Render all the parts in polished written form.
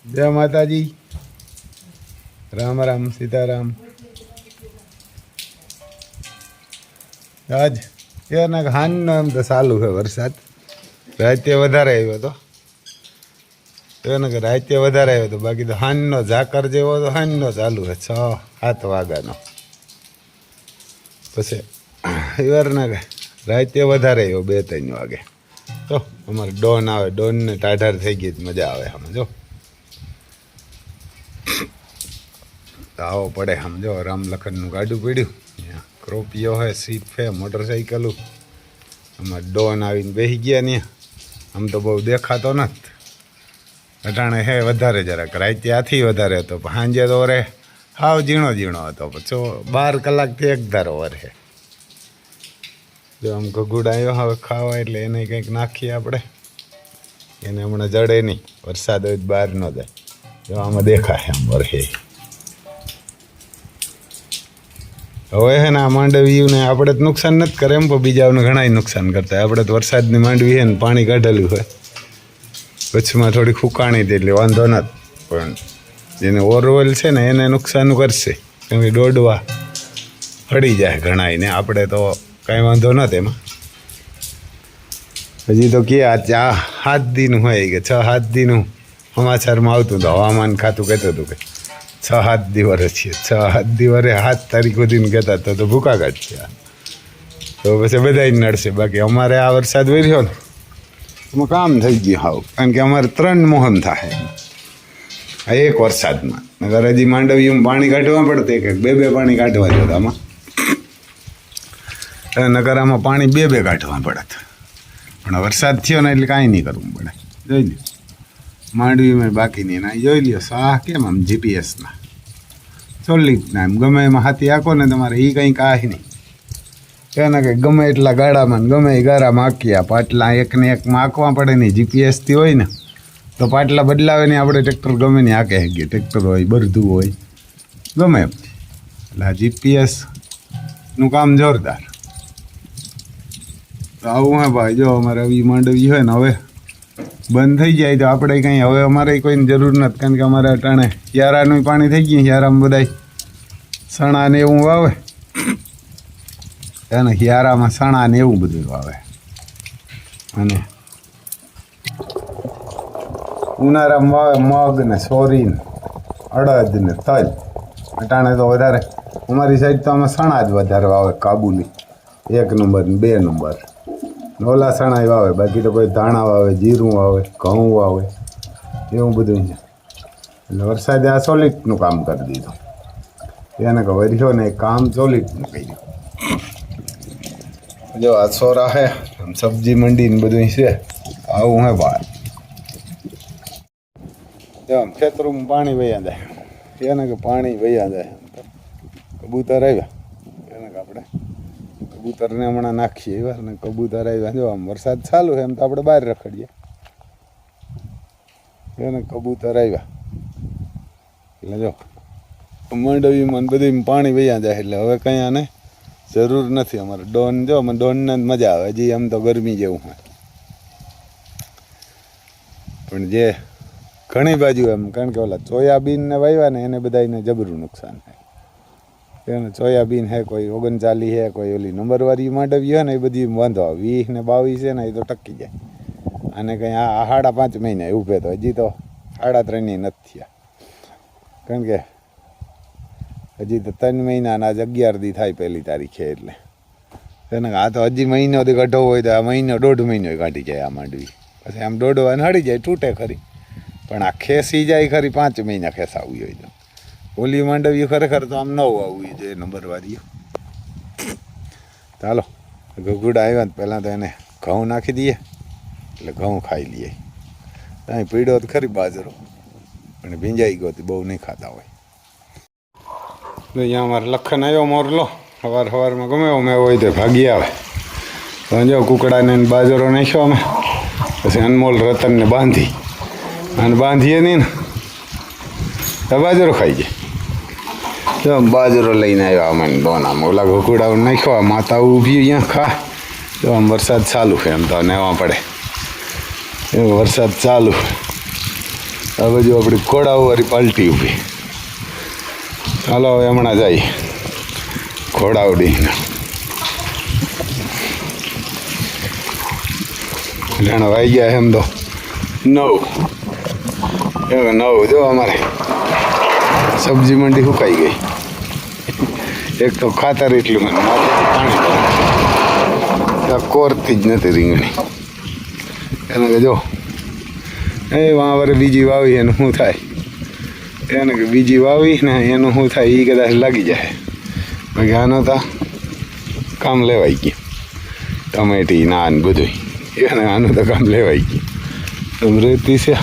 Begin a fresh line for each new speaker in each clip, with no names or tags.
જય માતાજી, રામ રામ, સીતારામ। આજ યાર હાનનો એમ તો ચાલુ છે વરસાદ। રાતે વધારે આવ્યો હતો એને કે રાતે વધારે આવ્યો હતો, બાકી તો હાનનો ઝાકર જેવો તો હાનનો ચાલુ છે 6-7 વાગ્યાનો। પછી યારના કે રાતે વધારે આવ્યો 2-3 વાગે। તો અમારે ડોન આવે, ડોનને ટાઢાર થઈ ગઈ મજા આવે સમજો। તો આવો પડે સમજો। રામ લખનનું ગાડું પડ્યું, ક્રોપિયો હે, સીપ હે, મોટરસાઇકલું। અમારે ડોન આવીને બેસી ગયા ને। આમ તો બહુ દેખાતો નથી, અટાણે હે વધારે જરાક। રાતે આથી વધારે હતો, પણ સાંજે તો રે હાવ ઝીણો ઝીણો હતો। પછી 12 કલાકથી એક ધારો વરે। જો આમ ગગુડ આવ્યો હવે ખાવા, એટલે એને કંઈક નાખીએ આપણે, એને હમણાં જડે નહીં। વરસાદ હોય બહાર ન જાય। જો આમાં દેખાય આમ વરહે। હવે હે ને આ માંડવીને આપણે તો નુકસાન નથી કરે એમ, પણ બીજાઓને ઘણાય નુકસાન કરતા। આપણે તો વરસાદની માંડવી છે ને પાણી કાઢેલું હોય, કચ્છમાં થોડી ફૂંકાણી હતી એટલે વાંધો નથી, પણ જેને ઓરવેલ છે ને એને નુકસાન કરશે, કેમ કે દોડવા ફળી જાય ઘણાયને। આપણે તો કાંઈ વાંધો નથી એમાં। હજી તો કે આ 7 દીનું હોય કે 6-7 દીનું સમાચારમાં આવતું હતું, હવામાન ખાતું કહેતું હતું કે 6-7 દિવસ છીએ। 6-7 દિવસે 7 તારીખ સુધીને કહેતા હતા તો ભૂકા કાઢશે। તો પછી બધાય નડશે। બાકી અમારે આ વરસાદ વર્યો ને એમાં કામ થઈ ગયું હાવ, કારણ કે અમારે 3 મોહમ થાય આ એક વરસાદમાં। નગર હજી માંડવીમાં પાણી કાઢવા પડતે, કે 2 પાણી કાઢવા જોતા આમાં। નગર આમાં પાણી 2 કાઢવા પડત, પણ વરસાદ થયો ને એટલે કાંઈ નહીં કરવું પડે। જોઈ લ્યો માંડવીમાં બાકી નહીં, ના જોઈ લ્યો સાહ કેમ આમ જીપીએસના સોલિડના એમ ગમે એમાં હાથી આખો ને તમારે એ કંઈ કાંઈ નહીં। એને કે ગમે એટલા ગાડામાં ગમે એ ગારામાં આંક્યા પાટલા એકને એકમાં આંકવા પડે નહીં। જીપીએસથી હોય ને તો પાટલા બદલાવે નહીં, આપણે ટ્રેક્ટર ગમે નહીં આંકે શકીએ। ટ્રેક્ટર હોય, બરધું હોય, ગમે એમ। એટલે આ જીપીએસનું કામ જોરદાર। તો આવું હે ભાઈ, જો અમારે આવી માંડવી હોય ને હવે બંધ થઈ જાય તો આપણે કંઈ હવે અમારે કોઈની જરૂર નથી, કારણ કે અમારે અટાણે યારાનું પાણી થઈ ગયું। યારામાં બધાય સણા ને એવું વાવે, એને યારામાં સણા ને એવું બધું વાવે। અને ઉનાળામાં વાવે મગ ને સોરી ને અડદ ને તલ। અટાણે તો વધારે અમારી સાઈડ તો આમાં સણા જ વધારે વાવે, કાબુલી 1 નંબર ને 2 નંબર ઓલા સણા વાવે। બાકી તો કોઈ ધાણા વાવે, જીરું વાવે, ઘઉં વાવે, એવું બધું છે। એટલે વરસાદે આ સોલિડનું કામ કરી દીધું, એને કે વર્યો ને કામ સોલિડનું કર્યું। જો આ સોરા હે આમ સબ્જી મંડી ને બધું છે, આવું હે ભાઈ। જો આમ ખેતરમાં પાણી વહ્યા જાય, એને કે પાણી વહ્યા જાય। કબૂતર આવ્યા, એને કે આપણે કબૂતરને હમણાં નાખીએ એવા ને કબૂતર આવ્યા। જો આમ વરસાદ ચાલુ છે એમ તો આપણે બહાર રખડીએ, એને કબૂતર આવ્યા એટલે જો માંડવીમાં બધું પાણી વહ્યા જાય, એટલે હવે કંઈ આને જરૂર નથી। અમારે ડોન જો અમે ડોનને મજા આવે, હજી આમ તો ગરમી જેવું હોય, પણ જે ઘણી બાજુ એમ, કારણ કે ઓલા સોયાબીનને વાવ્યા ને એને બધાને જબરું નુકસાન થાય। એને સોયાબીન હે, કોઈ 39 હે, કોઈ ઓલી નંબરવાળી માંડવી હોય ને એ બધી વાંધો આવે। 20 ને 22 છે ને એ તો ટકી જાય, અને કંઈ આ 5.5 મહિના ઊભે તો હજી તો 3.5 નથી થયા, કારણ કે હજી તો 3 મહિનાના જ 11 દી થાય 1 તારીખે। એટલે એને આ તો હજી મહિનોથી કાઢવો હોય તો આ મહિનો 1.5 મહિનો કાઢી જાય આ માંડવી। પછી આમ દોડવાને હળી જાય, તૂટે ખરી, પણ આ ખેસી જાય ખરી 5 મહિના ખેસાવવી હોય તો। ઓલી માંડવી ખરેખર તો આમ ન આવવી જોઈએ નંબરવાળી। ચાલો ગગુડા આવ્યા ને પહેલાં તો એને ઘઉં નાખી દઈએ, એટલે ઘઉં ખાઈ લઈએ। અહીં પીડો તો ખરી બાજરો, પણ ભીંજાઈ ગયો તો બહુ નહીં ખાતા હોય। તો અહીંયા અમારે લખન આવ્યો મોરલો, સવારમાં ગમે એવો મેં હોય તો ભાગી આવે। તો જો કુકડાને બાજરો નાખ્યો અમે, પછી અનમોલ રતનને બાંધી, અને બાંધીએ નહીં ને તો બાજરો ખાઈ જાય। જો બાજરો લઈને આવ્યા અમે ડોનામાં, ઓલા ઘોકુડાઓ નાખ્યો, માતા ઊભી અહીંયા ખા। જો આમ વરસાદ ચાલુ છે, એમ તો નેવા પડે એવો વરસાદ ચાલુ। આ બાજુ આપણી ઘોડાઓવાળી પાલટી ઊભી. ચાલો હવે હમણાં જાય ઘોડાવડીને. જાણે વાઈ ગયા એમ તો 9 જો અમારે સબ્જી મંડી સુકાઈ ગઈ. એક તો ખાતર એટલું મને માથે પાણી ભરે કોરતી જ નથી રીંગણી. એને કે જો એ વાવરે બીજી વાવી એનું શું થાય, એને કે બીજી વાવી ને એનું શું થાય એ કદાચ લાગી જાય. બાકી આનો તો કામ લેવાઈ ગયું. ટમેટી નાન બધું એને આનું તો કામ લેવાઈ ગયું. આમ રેતી છે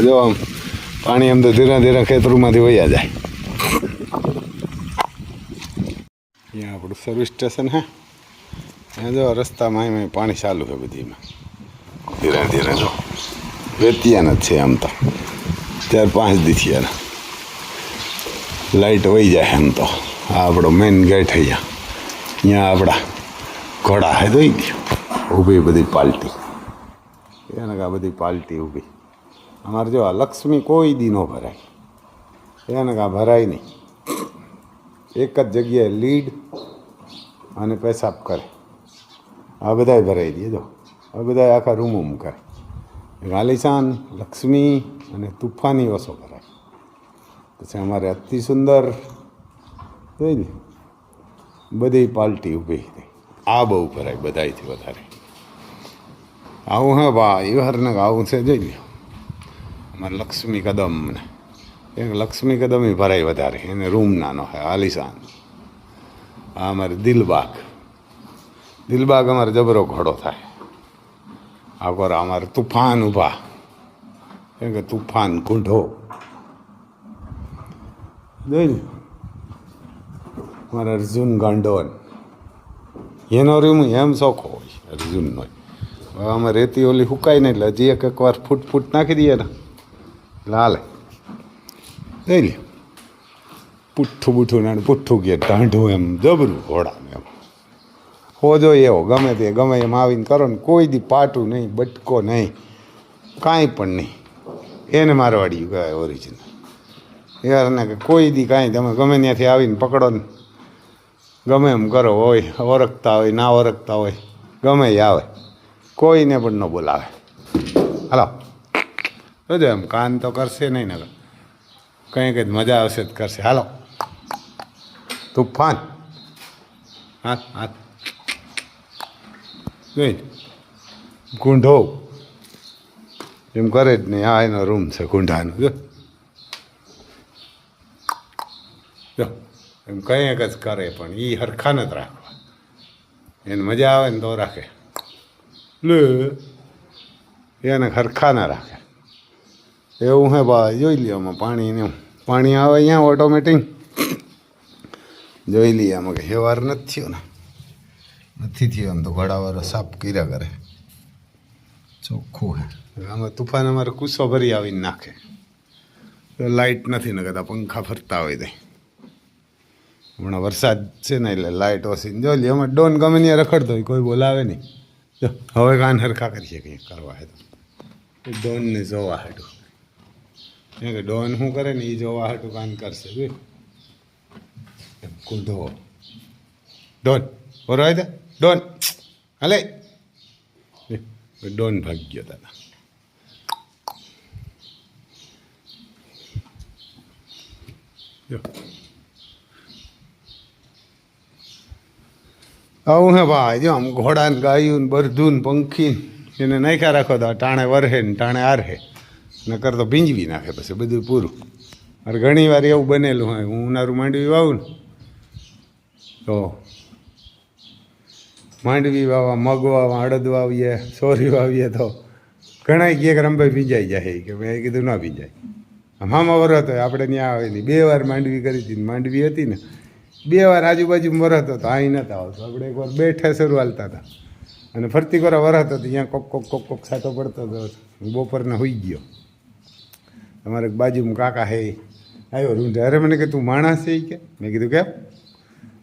જો આમ પાણી આમ તો ધીરે ધીરે ખેતરોમાંથી વયા જાય. અહીંયા આપણું સર્વિસ સ્ટેશન હે. અહીંયા જો રસ્તામાં એમાં પાણી ચાલુ છે બધીમાં ધીરે ધીરે. જો વેતિયાના જ છે આમ તો 4-5 દીથી એના લાઇટ વહી જાય એમ તો. આ આપણો મેઇન ગેટ અહીંયા. અહીંયા આપણા ઘોડા હે જોઈ ગયો ઊભી બધી પાલટી. એને આ બધી પાલટી ઊભી. અમારે જો આ લક્ષ્મી કોઈ દી ન ભરાય. એને કાં ભરાય નહીં. એક જ જગ્યાએ લીડ અને પેશાબ કરે. આ બધાય ભરાઈ દે. જો આ બધા આખા રૂમ કરે. આલિશાન લક્ષ્મી અને તુફાની ઓછો ભરાય. પછી અમારે અતિ સુંદર જોઈ ને બધી પાલટી ઊભી. આ બહુ ભરાય બધાયથી વધારે. આવું હે ભાઈ હરને આવું છે જોઈ લ્યો. અમારે લક્ષ્મી કદમ ને એક લક્ષ્મી કદમ ભરાય વધારે. એને રૂમ નાનો હે આલિશાન. આ અમારે દિલબાગ અમારે જબરો ઘોડો થાય. આ કોર અમારે તુફાન ઊભા કેમ કે તુફાન કુંઢો જોઈ ને. અમારે અર્જુન ગાંડોન એનો રૂમ એમ શોખો હોય અર્જુનનો. હવે અમે રેતી ઓલી સુકાય ને એટલે હજી એક વાર ફૂટ નાખી દઈએ ને એટલે હાલે. જોઈ લે પુઠ્ઠું બુઠ્ઠું ને પુઠ્ઠું કે ઢાંઢું એમ જબરું ઘોડાને એમ હોજો એવો ગમે તે ગમે એમ આવીને કરો ને કોઈ દી પાટું નહીં બટકો નહીં કાંઈ પણ નહીં. એને મારવાડ્યું કહેવાય ઓરિજિનલ. યારને કે કોઈ દી કાંઈ તમે ગમે ત્યાંથી આવીને પકડો ને ગમે એમ કરો હોય ઓળખતા હોય ના ઓળખતા હોય ગમે એ આવે કોઈને પણ ન બોલાવે. હાલો જોજો એમ કાન તો કરશે નહીં ને કંઈક જ મજા આવશે જ કરશે. હાલો તુફાન હાથ જોઈ કુંઢો એમ કરે જ નહીં. આ એનો રૂમ છે કુંઢાનો. જો એમ કંઈક જ કરે પણ એ હરખાને જ રાખવા. એને મજા આવે ને તો રાખે. લે એને હરખા ના રાખે એવું હે ભાઈ. જોઈ લે આમાં પાણી આવે અહીંયા ઓટોમેટિક જોઈ લઈએ. આમાં કે હેવાર નથી થયો ને નથી થયો આમ તો ઘોડાવાળો સાફ કર્યા કરે ચોખ્ખું હે. આમાં તુફાન અમારે કૂસો ભરી આવીને નાખે. લાઇટ નથી ને કદાચ પંખા ફરતા હોય દે. હમણાં વરસાદ છે ને એટલે લાઇટ ઓછી જોઈ લે. એમાં ડોન ગમે ત્યાં રખડતો હોય કોઈ બોલાવે નહીં. જો હવે કાન હરખા કરીએ કંઈક કરવા હે તો ડોનને જોવા હાટું. કેમ કે ડોન શું કરે ને એ જોવા હાટું કાન કરશે. જોઈ કૂંઢો ડોન બરોબર દે ડોન હાલે. ડોન ભાગી ગયો દાદા. જો આવું હે ભાઈ. જો આમ ઘોડા ને ગાયું ને બરધું ને પંખી એને નાખ્યા રાખો તો ટાણે વરહે ને ટાણે આરહે નકર તો ભીંજવી નાખે પછી બધું પૂરું. અરે ઘણી વાર એવું બનેલું હોય. હું ઉનાળું માંડવી વાવું ને તો માંડવી વાવા મગ વાવા અડદ વાવીએ સોરી વાવીએ તો ઘણા કહે કે રમભાઈ ભીંજાઈ જાય કે મેં કીધું ના ભીંજાય. આમાં વરત હોય આપણે ત્યાં આવે નહીં. 2 વાર માંડવી કરી હતી. માંડવી હતી ને 2 વાર આજુબાજુમાં વરત હતો અહીં નહોતા આવતો. આપણે એકવાર બેઠા શરૂ હાલતા હતા અને ફરતી કોરા વરત હતો ત્યાં કોક સાટો પડતો હતો. બપોરના હોઈ ગયો. અમારે બાજુમાં કાકા હે આવ્યો રૂંઢે. અરે મને કે તું માણસ છે કે મેં કીધું કેમ?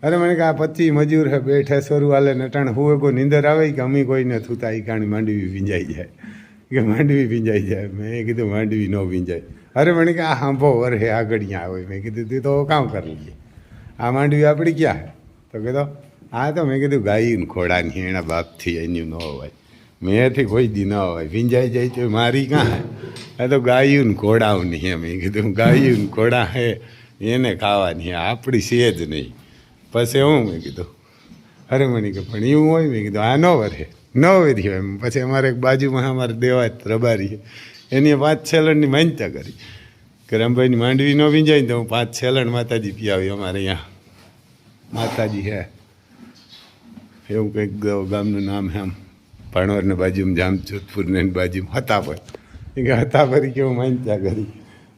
અરે મને કે આ 25 મજૂર હે બેઠે શરૂ હાલે નટાણે હું કોઈ નીંદર આવે કે અમે કોઈને થૂતા એ કાણી માંડવી ભીંજાઈ જાય કે માંડવી ભીંજાઈ જાય. મેં કીધું માંડવી ન ભીંજાય. અરે મને કે આ હાંભો વરે આગળ ત્યાં હોય. મેં કીધું તે તો કામ કરી લઈએ, આ માંડવી આપણી ક્યાં હે? તો કીધો હા તો મેં કીધું ગાયું ખોડાની એના બાપથી એની ન હોય, મેંથી કોઈ દી ન હોય, ભીંજાઈ જાય તો મારી કાં હે? આ તો ગાયું ઘોડાવની હે. મેં કીધું ગાયું ઘોડા હે એને ખાવાની હે, આપણી છે જ નહીં. પછી હું મેં કીધું અરે મને કે પણ એવું હોય? મેં કીધું આ ન વરે ન વરી હોય એમ. પછી અમારે એક બાજુમાં અમારે દેવાત રબારી છે, એની 5 છેલણની માન્યતા કરી કે રામભાઈની માંડવી ન વીંજાય ને તો હું 5 છેલણ માતાજી પીયાવી. અમારે અહીંયા માતાજી હે એવું કંઈક ગામનું નામ છે, આમ ભાણવરની બાજુમાં જામજોધપુરની બાજુમાં હતાપર. એ કે હતાપરી કેવું માન્યતા કરી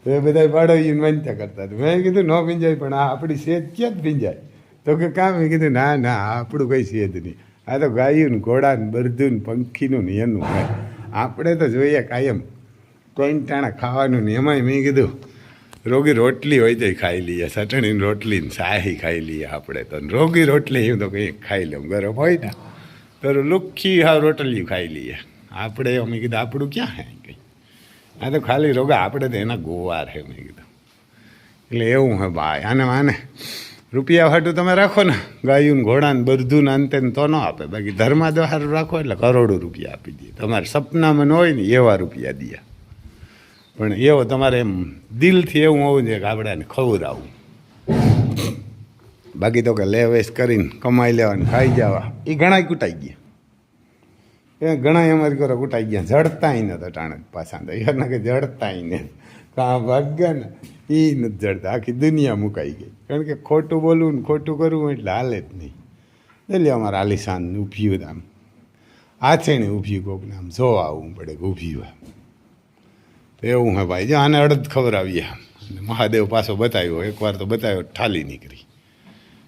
તો એ બધા બાળવીને માન્યતા કરતા હતા. મેં કીધું ન ભીંજાય પણ આ આપણી સેજ ક્યાં જ ભીંજાય? તો કે કામ? મેં કીધું ના ના આ આપણું કંઈ સેજ નહીં, આ તો ગાયું ને ઘોડા ને બરદું ને પંખીનું ને એનું હોય. આપણે તો જોઈએ કાયમ કોઈને ટાણા ખાવાનું ને એમાંય મેં કીધું રોગી રોટલી હોય તો ખાઈ લઈએ, ચટણીની રોટલી ને શાહી ખાઈ લઈએ. આપણે તો રોગી રોટલી એવું તો કંઈ ખાઈ લઉં, ગરમ હોય ને તો લુખ્ખી હા રોટલી ખાઈ લઈએ. આપણે મેં કીધું આપણું ક્યાં હે કંઈ? આ તો ખાલી રોગા આપણે તો એના ગોવાર હે. મેં કીધું એટલે એવું હે ભાઈ. આને રૂપિયા હાટું તમે રાખો ને ગાયું ઘોડાને બધું ને અંતે તો ન આપે, બાકી ધર્માદ્વાર રાખો એટલે કરોડો રૂપિયા આપી દે. તમારે સપનામાં ન હોય ને એવા રૂપિયા દે. પણ એવો તમારે એમ દિલથી એવું હોવું જોઈએ કે આપણે ખવડાવવું. બાકી તો કે લે વેસ્ટ કરીને કમાઈ લેવાનું ખાઈ જવા, એ ઘણા કૂટાઈ ગયા. એ ઘણા અમારી ઘરે કૂટાઈ ગયા, જડતાય નતો ટાણે પાછા તો યાર કે જડતાય ને કાં ભાગ્યા ને એ નથી જડતા. આખી દુનિયા મુકાઈ ગઈ, કારણ કે ખોટું બોલવું ને ખોટું કરવું એટલે હાલે જ નહીં. એટલે અમારે આલિશાન ઊભી આમ આથેણી ઊભી કોકને આમ જોવા આવવું પડે કે ઊભી હોય. તો એવું હે ભાઈ. જો આને અડદ ખવડાવીએ અને મહાદેવ પાછો બતાવ્યો, એકવાર તો બતાવ્યો ઠાલી નીકળી,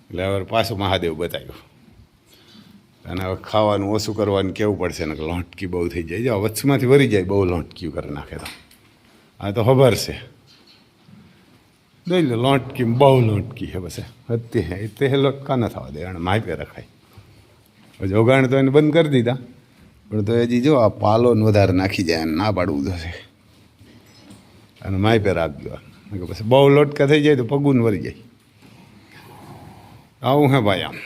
એટલે હવે પાછો મહાદેવ બતાવ્યો. અને હવે ખાવાનું ઓછું કરવાનું કેવું પડશે ને, લોંટકી બહુ થઈ જાય. જો વચ્ચમાંથી વરી જાય, બહુ લોંટકી કરી નાખે તો આ તો ખબર છે. દઈ લો લોંટકી, બહુ લોંટકી છે. બસ હતી હે તે લોટકા ન થવા દે, એને માપે રખાય. પછી ઓગાણ તો એને બંધ કરી દીધા, પણ તો હજી જો આ પાલો વધારે નાખી જાય, એને ના પાડવું થશે. અને માપે રાખજો, પછી બહુ લોટકા થઈ જાય તો પગું વરી જાય. આવું હે ભાઈ આમ.